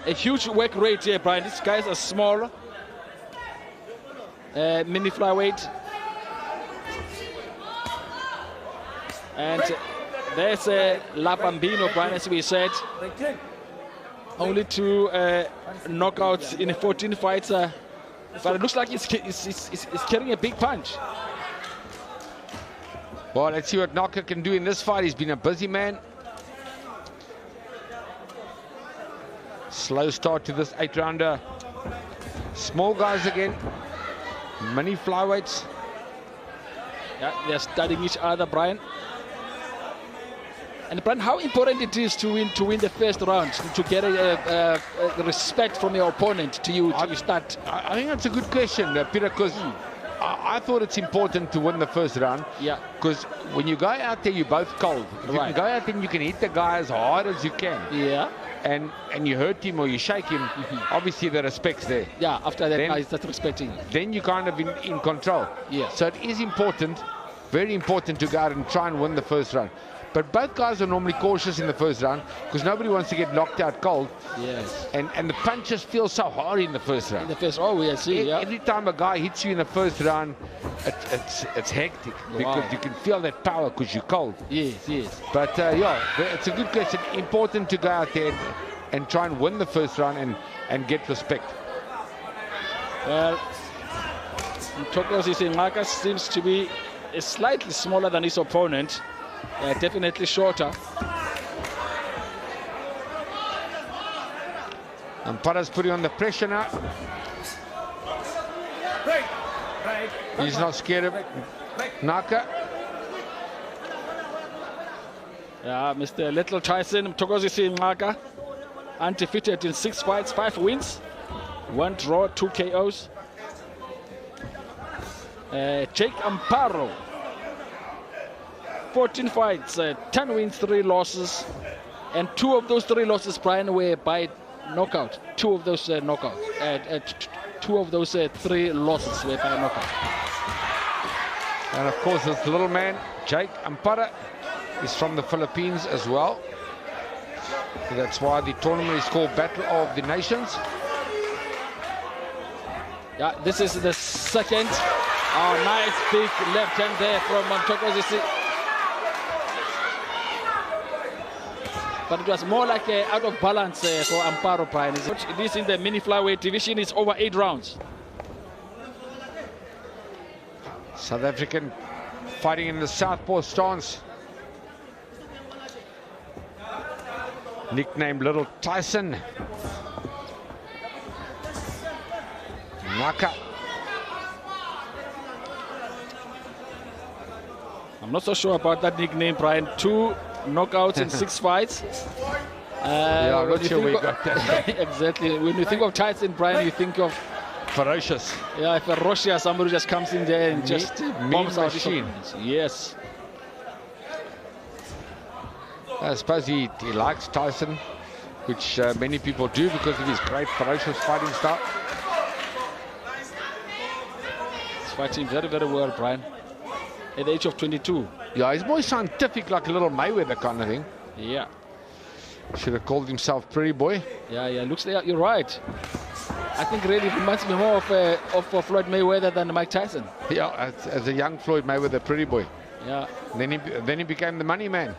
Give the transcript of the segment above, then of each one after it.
a huge work rate here, Brian. These guys are small. Mini flyweight. And there's La Bambino, Brian, as we said. Only 2 knockouts in 14 fights. But it looks like he's carrying a big punch. Well, let's see what Ngxaka can do in this fight. He's been a busy man. Slow start to this 8-rounder. Small guys again. Many flyweights. Yeah, they're studying each other, Brian. And Brian, how important it is to win the first round, to get a respect from your opponent to you start? I think that's a good question, Peter, because I thought it's important to win the first round. Yeah. Because when you go out there, you're both cold. If you can go out there and you can hit the guy as hard as you can. Yeah. And you hurt him or you shake him, obviously the respect's there. Yeah, after that, guy starts respecting you. Then you're kind of in control. Yeah. So it is important, very important to go out and try and win the first round. But both guys are normally cautious in the first round because nobody wants to get knocked out cold. Yes. And the punches feel so hard in the first round. In the first, I see. Every time a guy hits you in the first round, it's hectic because you can feel that power because you're cold. Yes, yes. But yeah, it's a good question. Important to go out there and try and win the first round and get respect. Well, Mthokozisi Ngxaka seems to be slightly smaller than his opponent. Definitely shorter. Amparo's putting on the pressure now. He's not scared of Ngxaka. Yeah, Mr. Little Tyson, Mthokozisi Ngxaka, undefeated in 6 fights, 5 wins, 1 draw, 2 KOs. Jake Amparo, 14 fights, 10 wins, 3 losses, and 2 of those 3 losses, Brian, were by knockout. 2 of those knockouts. 2 of those 3 losses were by knockout. And of course, this little man, Jake Amparo, is from the Philippines as well. That's why the tournament is called Battle of the Nations. Yeah, this is the second. Oh, nice big left hand there from Mthokozisi. But it was more like out of balance for Amparo, Brian. It is in the mini flyweight division. It's over 8 rounds. South African fighting in the southpaw stance. Nicknamed Little Tyson. Ngxaka. I'm not so sure about that nickname, Brian. 2 knockouts in 6 fights. Yeah, I'm not sure we got that. Exactly. When you think of Tyson, Brian, you think of ferocious. Yeah, ferocious. Somebody just comes in there and just bombs out machine. Yes. I suppose he likes Tyson, which many people do because of his great ferocious fighting style. He's fighting very, very well, Brian. At the age of 22. Yeah, he's more scientific, like a little Mayweather kind of thing. Yeah. Should have called himself Pretty Boy. Yeah, looks like you're right. I think really it reminds me more of Floyd Mayweather than Mike Tyson. Yeah, as a young Floyd Mayweather, Pretty Boy. Yeah. Then he became the money man.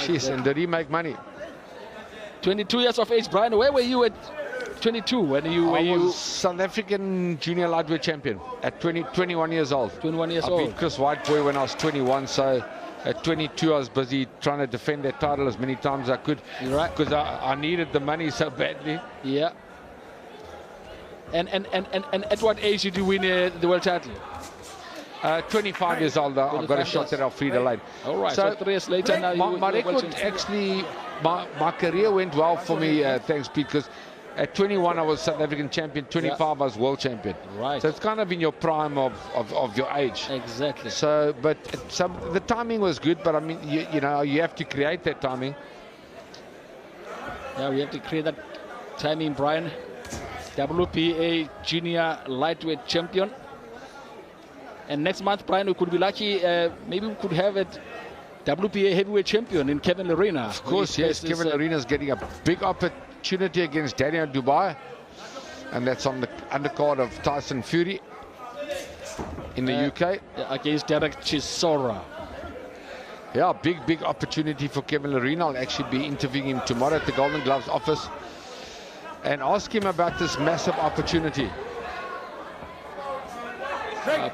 Jeez, and did he make money? 22 years of age, Brian. Where were you at 22 when you was South African junior lightweight champion at 21 years old. 21 years I old. beat Chris Whiteboy when I was 21, so at 22 I was busy trying to defend that title as many times as I could. You're right. Because I needed the money so badly. Yeah. And at what age did you win the world title? 25 years old, I got a shot at Alfredo Lane. All right, so 3 years later now my record actually, my career went well for me, thanks Pete, because at 21 I was South African champion, 25 I was world champion. Right. So it's kind of in your prime of your age. Exactly. So, but the timing was good, but I mean, you know, you have to create that timing. Yeah, we have to create that timing, Brian. WPA junior lightweight champion. And next month, Brian, we could be lucky. Maybe we could have a WPA heavyweight champion in Kevin Lerena. Of course, yes. Kevin Lerena is getting a big opportunity against Daniel Dubai, and that's on the undercard of Tyson Fury in the UK. Against Derek Chisora. Yeah, big opportunity for Kevin Lerena. I'll actually be interviewing him tomorrow at the Golden Gloves office and ask him about this massive opportunity.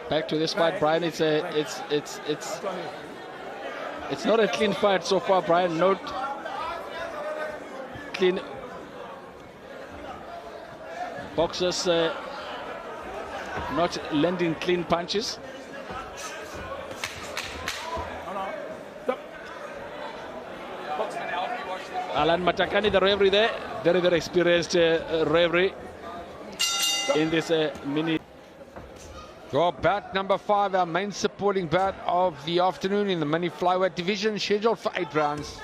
Back to this fight, Brian. It's not a clean fight so far, Brian. Not clean. Boxers not landing clean punches. Alan Matakani, the referee there, very experienced referee in this mini. Well, bout number 5, our main supporting bout of the afternoon in the mini flyweight division, scheduled for 8 rounds.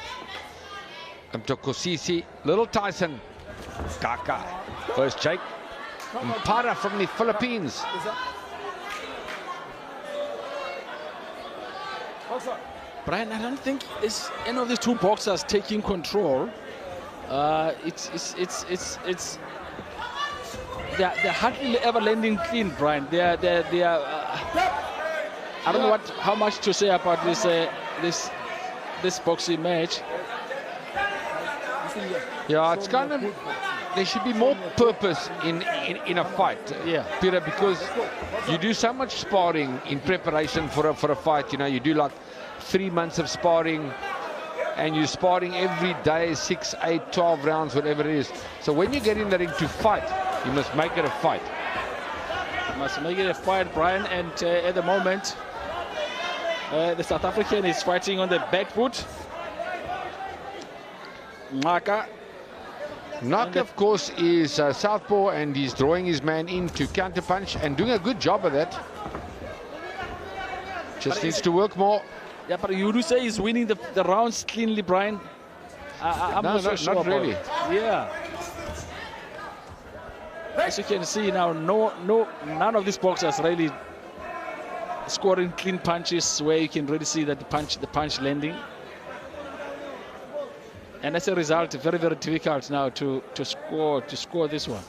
Mthokozisi, Little Tyson Ngxaka versus Jake Amparo from the Philippines. Brian, I don't think is any of these two boxers taking control. They're hardly ever landing clean, Brian. They are. I don't know how much to say about this boxing match. Yeah, it's kind of, there should be more purpose in a fight, Peter, because you do so much sparring in preparation for a fight. You know, you do like 3 months of sparring, and you're sparring every day, 6, 8, 12 rounds, whatever it is. So when you get in the ring to fight, you must make it a fight. You must make it a fight, Brian. And at the moment, the South African is fighting on the back foot. Ngxaka, of course, is southpaw, and he's drawing his man in to counterpunch and doing a good job of that. Just needs to work more. Yeah, but you do say he's winning the rounds cleanly, Brian. I'm not so sure. Not really. Yeah. As you can see now, none of these boxers really scoring clean punches where you can really see that the punch landing. And as a result, very difficult now to score this one.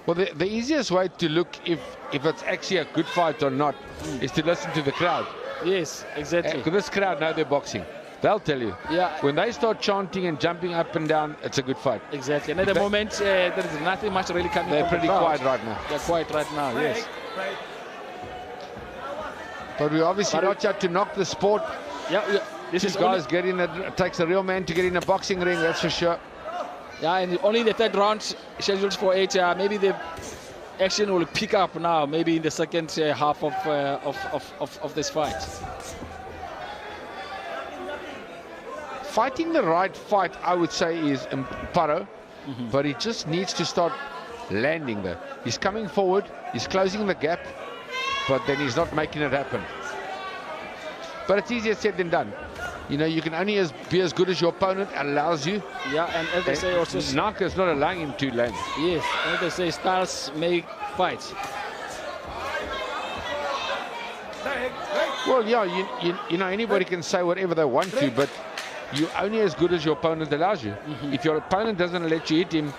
Well, the easiest way to look if it's actually a good fight or not is to listen to the crowd. Yes, exactly. Because this crowd know they're boxing. They'll tell you. Yeah. When they start chanting and jumping up and down, it's a good fight. Exactly. And at the moment, there is nothing much really coming. They're pretty quiet right now. They're quiet right now. Yes. But we obviously not out to knock the sport. Yeah. These guys get in. It takes a real man to get in a boxing ring. That's for sure. Yeah, and only the 3rd round scheduled for 8. Maybe the action will pick up now. Maybe in the second half of this fight. Fighting the right fight, I would say, is Amparo, but he just needs to start landing there. He's coming forward, he's closing the gap, but then he's not making it happen. But it's easier said than done. You know, you can only be as good as your opponent allows you. Yeah, and as they say also, Ngxaka is not allowing him to land. Yes, and as they say, styles make fights. Well, yeah, you know, anybody can say whatever they want to, but you're only as good as your opponent allows you. If your opponent doesn't let you hit him,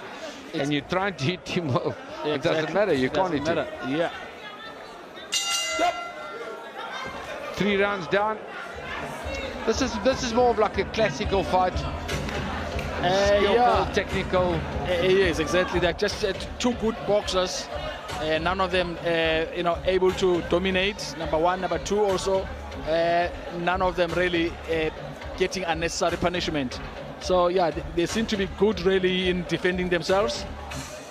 and you're trying to hit him, well, it doesn't matter. You can't hit him. Yeah. 3 rounds down. This is more of like a classical fight. Skillful, technical. Yes, exactly. They're just 2 good boxers. None of them, able to dominate. Number 1, number 2 also. None of them really getting unnecessary punishment. So yeah, they seem to be good really in defending themselves.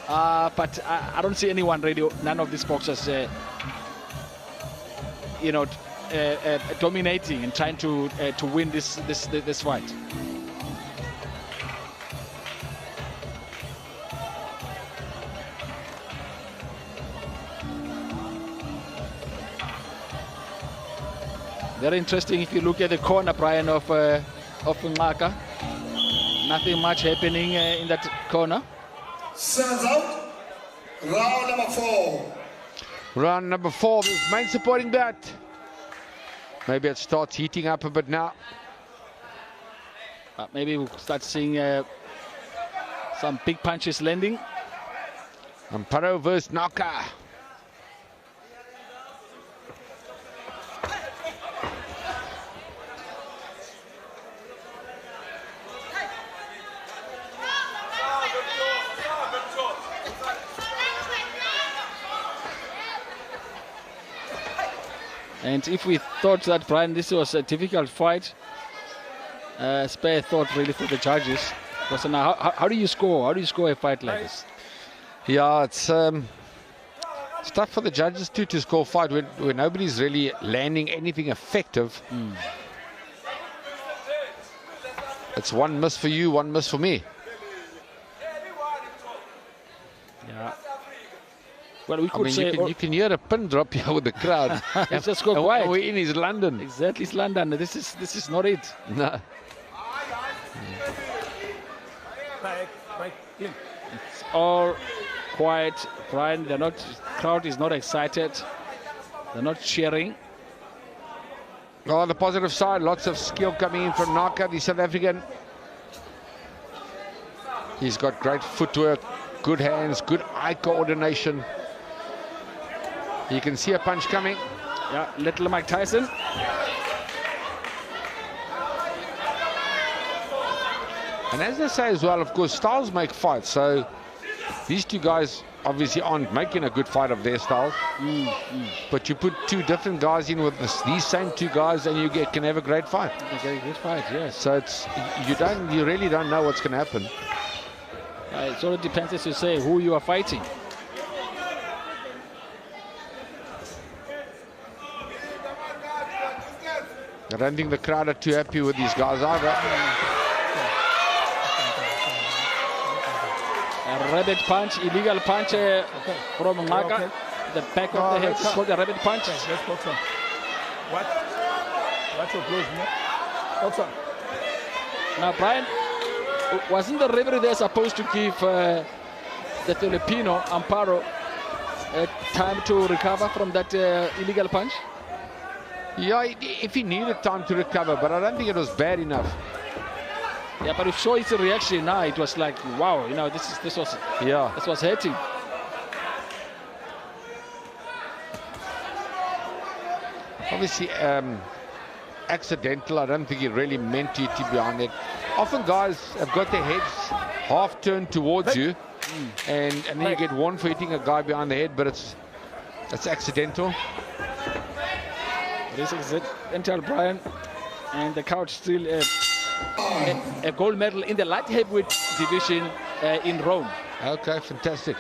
But I don't see anyone really. None of these boxers, dominating and trying to win this fight. Very interesting if you look at the corner, Brian, of Ngxaka. Nothing much happening in that corner. Stands out. Round number 4. Round number 4, this main supporting bat. Maybe it starts heating up a bit now. Maybe we'll start seeing Some big punches landing. Amparo versus Ngxaka. And if we thought that, Brian, this was a difficult fight, spare thought really for the judges. Because now, how do you score? How do you score a fight like this? Yeah, it's tough for the judges too to score fight when nobody's really landing anything effective. It's one miss for you, one miss for me. Yeah. Well, we could say you can hear a pin drop here with the crowd. Let's just go quiet. We're in East London. Exactly, it's London. This is not it. No. It's all quiet, Brian. Crowd is not excited. They're not cheering. Oh, the positive side, lots of skill coming in from Ngxaka, the South African. He's got great footwork, good hands, good eye coordination. You can see a punch coming. Yeah, little Mike Tyson. And as they say as well, of course, styles make fights. So these two guys obviously aren't making a good fight of their styles. But you put two different guys in with these same two guys, and you can have a great fight. A very good fight, yes. So you really don't know what's going to happen. It sort of depends, as you say, who you are fighting. I don't think the crowd are too happy with these guys either. A rabbit punch, illegal punch from Ngxaka. The back of the head. It's called a rabbit punch. Let's box on. What's your close, man? Box on. Now, Brian, wasn't the referee there supposed to give the Filipino, Amparo, time to recover from that illegal punch? Yeah, if he needed time to recover, but I don't think it was bad enough. Yeah, but if you saw his reaction now, it was like, wow, this was hurting. Obviously, accidental. I don't think he really meant to be on it. Often guys have got their heads half turned towards you, and then you get one for hitting a guy behind the head, but it's accidental. This is accidental, Brian, and the couch still a gold medal in the light heavyweight division in Rome. Okay, fantastic.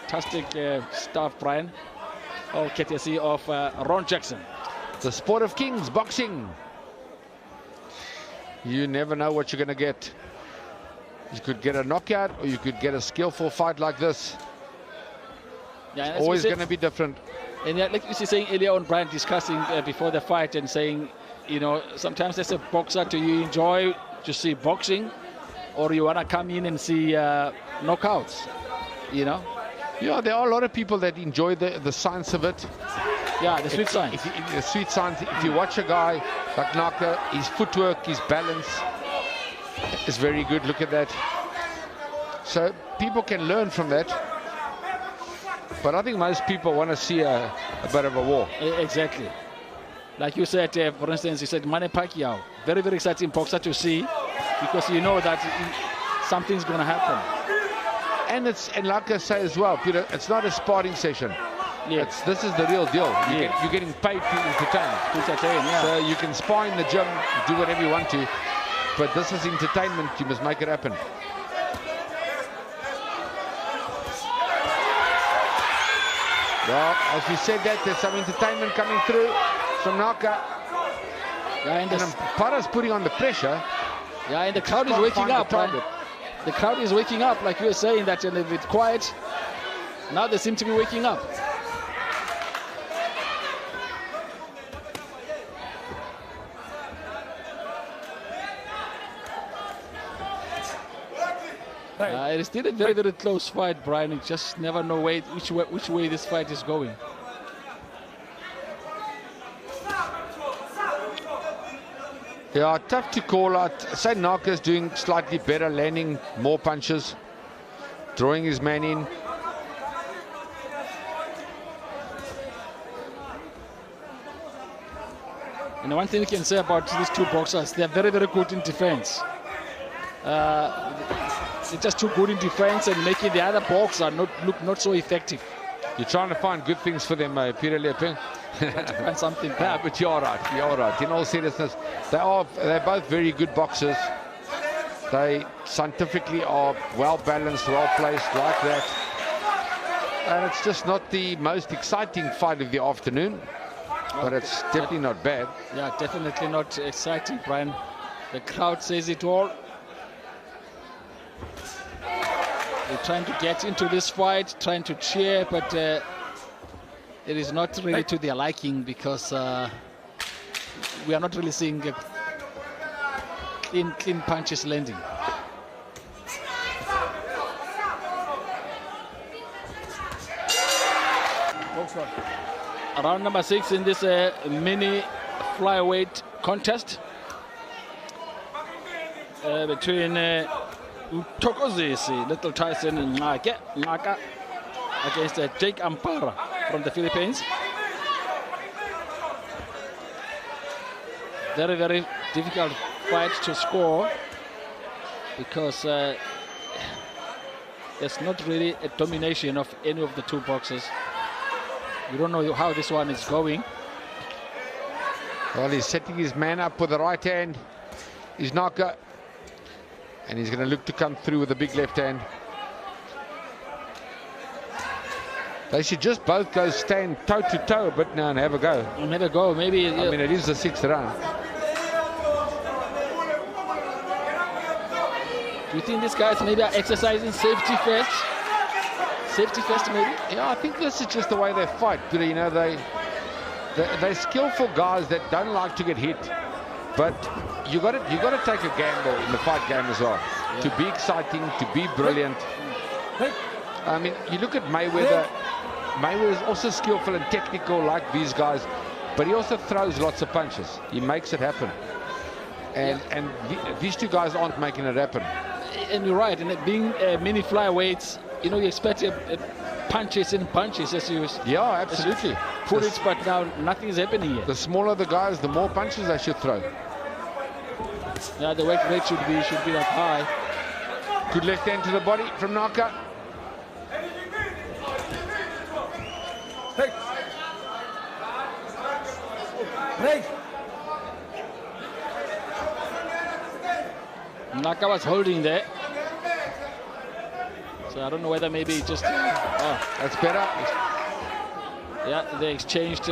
Fantastic stuff, Brian. All courtesy of Ron Jackson. The sport of kings, boxing. You never know what you're going to get. You could get a knockout, or you could get a skillful fight like this. Yeah, it's always going to be different. And yeah, like you were saying earlier on, Brian, discussing before the fight and saying, sometimes as a boxer, do you enjoy to see boxing, or you want to come in and see knockouts? Yeah, there are a lot of people that enjoy the science of it. Yeah, the sweet science. The sweet science. If you watch a guy like Ngxaka, his footwork, his balance is very good. Look at that. So people can learn from that. But I think most people want to see a bit of a war. Exactly. Like you said, for instance, you said Manny Pacquiao. Very, very exciting boxer to see, because you know that something's going to happen. And like I say as well, Peter, it's not a sparring session. Yes. This is the real deal. You're getting paid to entertain. Yeah. So you can spar in the gym, do whatever you want to, but this is entertainment. You must make it happen. Well, as we said that, there's some entertainment coming through from Ngxaka. Yeah, and Amparo's putting on the pressure. Yeah, and the crowd is waking up. The crowd is waking up, like you were saying, that a bit quiet. Now they seem to be waking up. It is still a very, very close fight, Brian. You just never know which way this fight is going. Yeah, tough to call out. Say Ngxaka's doing slightly better, landing more punches. drawing his man in. And one thing you can say about these two boxers, they're very, very good in defense. They're just too good in defense and making the other boxer look not so effective. You're trying to find good things for them, Peter Lepin. Find something No, bad. but you're right. You're right. In all seriousness, they're both very good boxers. They scientifically are well balanced, well placed, like that. And it's just not the most exciting fight of the afternoon, but it's definitely not bad. Yeah, definitely not exciting, Brian. The crowd says it all. They're trying to get into this fight, trying to cheer, but it is not really to their liking, because we are not really seeing clean punches landing. Round number 6 in this mini flyweight contest between Mthokozisi Little Tyson Ngxaka against Jake Amparo from the Philippines. Very, very difficult fight to score, because there's not really a domination of any of the two boxers. You don't know how this one is going. Well, he's setting his man up with the right hand. He's Ngxaka. And he's going to look to come through with a big left hand. They should just both go stand toe to toe a bit now and have a go. And have a go, maybe. I mean, it is the 6th round. Do you think these guys maybe are exercising safety first? Safety first, maybe? Yeah, I think this is just the way they fight. You know, they're skillful guys that don't like to get hit. But you got to take a gamble in the fight game as well. Yeah. To be exciting, to be brilliant. I mean, you look at Mayweather. Mayweather is also skillful and technical like these guys, but he also throws lots of punches. He makes it happen. And these two guys aren't making it happen. And you're right. And being mini flyweights, you know, you expect punches and punches, as you absolutely put it, but now nothing is happening here. The smaller the guys, the more punches they should throw. Yeah, the weight rate should be that high. Good left hand to the body from Ngxaka. Ngxaka was holding there. So I don't know whether maybe just... that's better. Yeah, they exchanged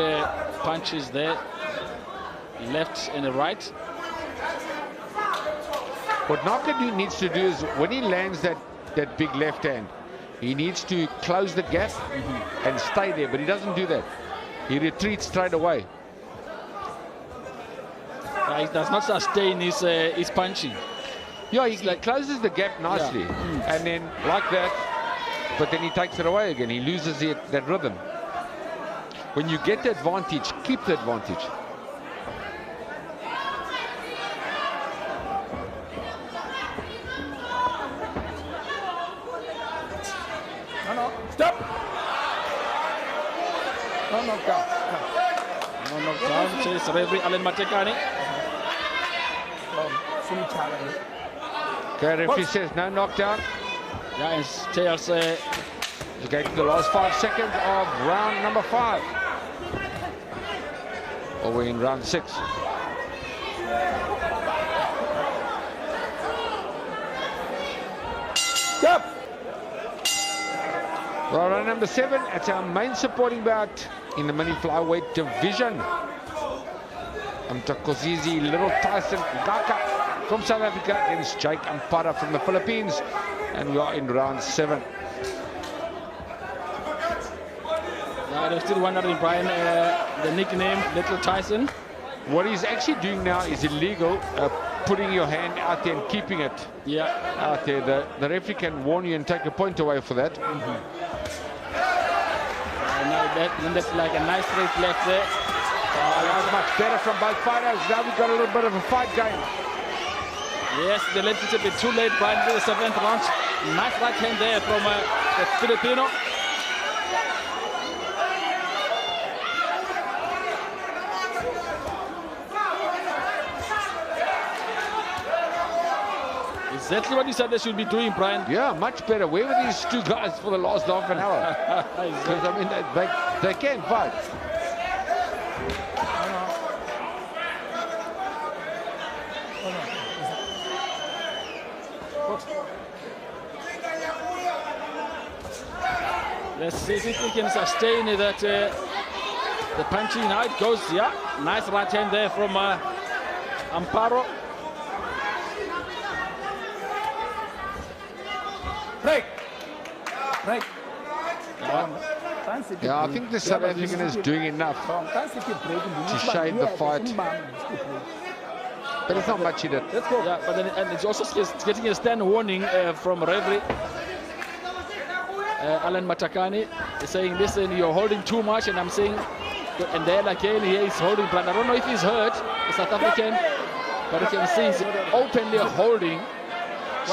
punches there. Left and a right. What Ngxaka needs to do is, when he lands that big left hand, he needs to close the gap and stay there, but he doesn't do that. He retreats straight away. He does not sustain his punching. Yeah, he closes the gap nicely, and then like that, but then he takes it away again. He loses that rhythm. When you get the advantage, keep the advantage. No, stop. No knockdown. No knockdown, says referee Alan Matekane. Okay, referee says no knockdown. Yeah, and tells going to the last 5 seconds of round number 5. Or we're in round 6. Stop. Well, round number 7, it's our main supporting bout in the mini flyweight division. Mthokozisi Little Tyson Ngxaka from South Africa against Jake Amparo from the Philippines. And we are in round 7. Now they're still wondering, Brian, the nickname Little Tyson. What he's actually doing now is illegal, putting your hand out there and keeping it out there. The referee can warn you and take a point away for that. Now that's like a nice straight left there. That was much better from both fighters. Now we've got a little bit of a fight going. Yes, they left it a bit too late, Brian, for the 7th round. Nice right hand there from the Filipino. Exactly what you said they should be doing, Brian. Yeah, much better. Where were these two guys for the last half an hour? Because, I mean, they can fight. Let's see if he can sustain that the punching. Now it goes, yeah. Nice right hand there from Amparo. Break. Break. Yeah, I think the South African is doing enough to shade the fight. But it's not much in it. Yeah, but then and it's also getting a stand warning from referee Alan Matakani, saying, listen, you're holding too much, and I'm saying, and then again he is holding, but I don't know if he's hurt, the South African, but you can see he's openly holding.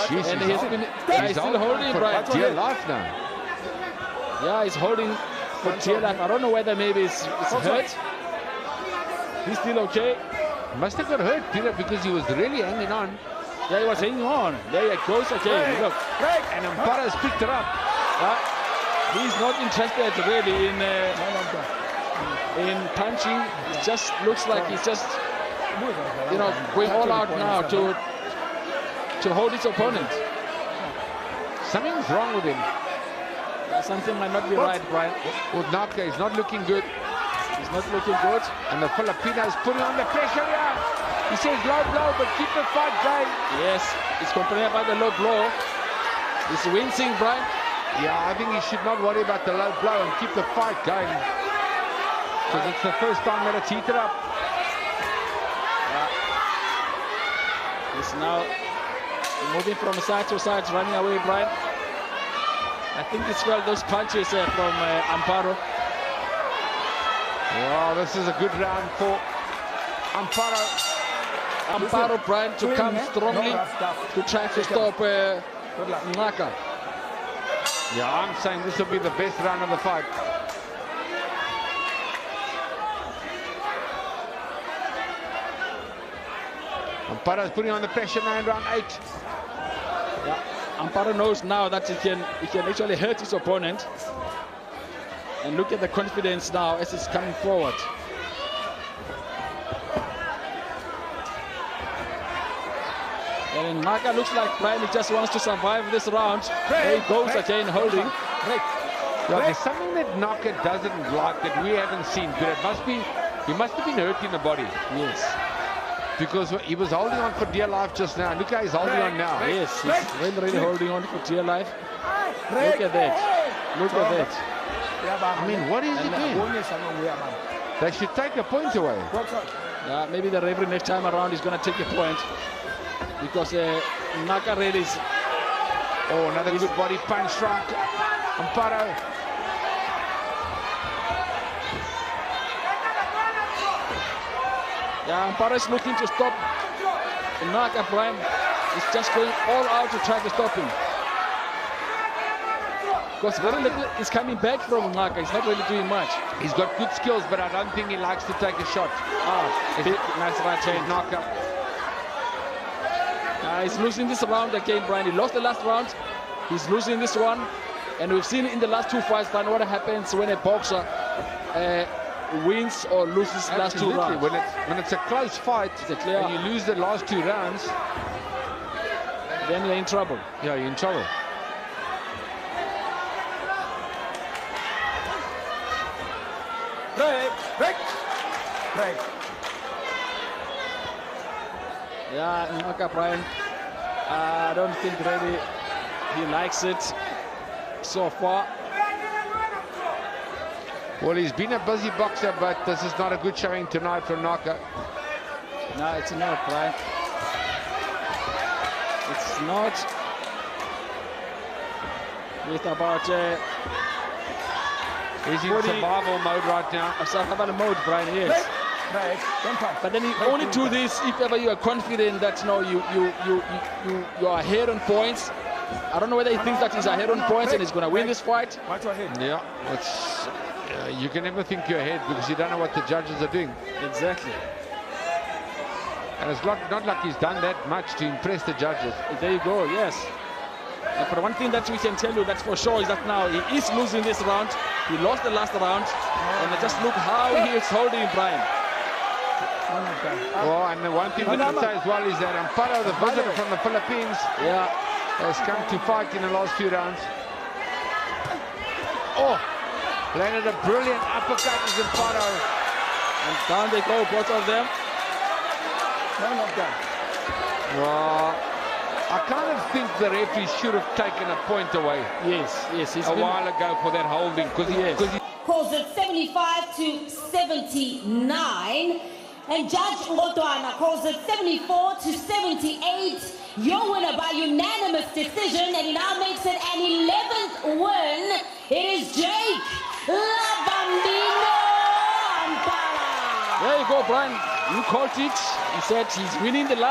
Jesus. And he's still holding, Brian. For dear life now. Yeah, he's holding for dear life. I don't know whether maybe it's hurt. He's still okay. Must have got hurt, Peter, because he was really hanging on. Yeah, he was hanging on. There he goes again. Look. And Amparo has picked it up. He's not interested really in punching. It just looks like he's just, you know, going all out now to hold his opponent. Something's wrong with him. Something might not be right, Brian. Ngxaka is not looking good. He's not looking good. And the Filipinos putting on the pressure here. He says low blow, but keep the fight going. Yes, he's complaining about the low blow. He's wincing, Brian. Yeah, I think he should not worry about the low blow and keep the fight going. Because it's the first time that it's heated up. He's now moving from side to side, running away, Brian. I think it's well those punches from Amparo. Wow, this is a good round for Amparo. Amparo, Brian, to come strongly to try to stop Ngxaka. Yeah, I'm saying this will be the best round of the fight. Amparo's putting on the pressure now in round 8. Yeah, Amparo knows now that he can actually hurt his opponent. And look at the confidence now as he's coming forward. And Ngxaka looks like Brian, he just wants to survive this round. There he goes again, holding. Yeah, there's something that Ngxaka doesn't like that we haven't seen. But it must be, he must have been hurt in the body. Yes. Because he was holding on for dear life just now. Look how he's holding on now. Yes, he's really holding on for dear life. Look at that. Look at that. I mean, what is he doing? They should take a point away. Maybe the referee next time around is going to take a point. Because Ngxaka really is... Oh, another good body punch from Amparo. Yeah, Amparo is looking to stop Ngxaka, Brian. He's just going all out to try to stop him. Because very little is coming back from Ngxaka. He's not really doing much. He's got good skills, but I don't think he likes to take a shot. Nice right hand. Ngxaka. He's losing this round again, Brian. He lost the last round. He's losing this one. And we've seen in the last two fights, Brian, what happens when a boxer wins or loses the last two rounds. When it's a close fight and you lose the last 2 rounds, then you're in trouble. Yeah, you're in trouble. Break. Yeah, Ngxaka, Brian, I don't think really he likes it so far. Well, he's been a busy boxer, but this is not a good showing tonight from Ngxaka. No, it's not, Brian. It's not. It's about... he's in survival mode right now. Survival mode, Brian, yes. But then you only do this if ever you are confident that you are ahead on points I don't know whether he thinks that he's ahead on points and he's going to win this fight. Watch your head. Yeah, it's, you can never think you're ahead because you don't know what the judges are doing. Exactly. And it's not like he's done that much to impress the judges. There you go, yes. But one thing that we can tell you that's for sure is that now he is losing this round. He lost the last round. And just look how he is holding Brian. Well, and the one thing we can say as well is that Amparo, the visitor from the Philippines, has come to fight in the last few rounds. Oh, landed a brilliant uppercut is Amparo. And down they go, both of them. Well, I kind of think the referee should have taken a point away. Yes, he's a while ago for that holding, because he calls it 75 to 79, and Judge Ngotwana calls it 74 to 78. Your winner by unanimous decision, and he now makes it an 11th win. It is Jake Labambino Amparo. There you go, Brian. You called it. He said he's winning the last.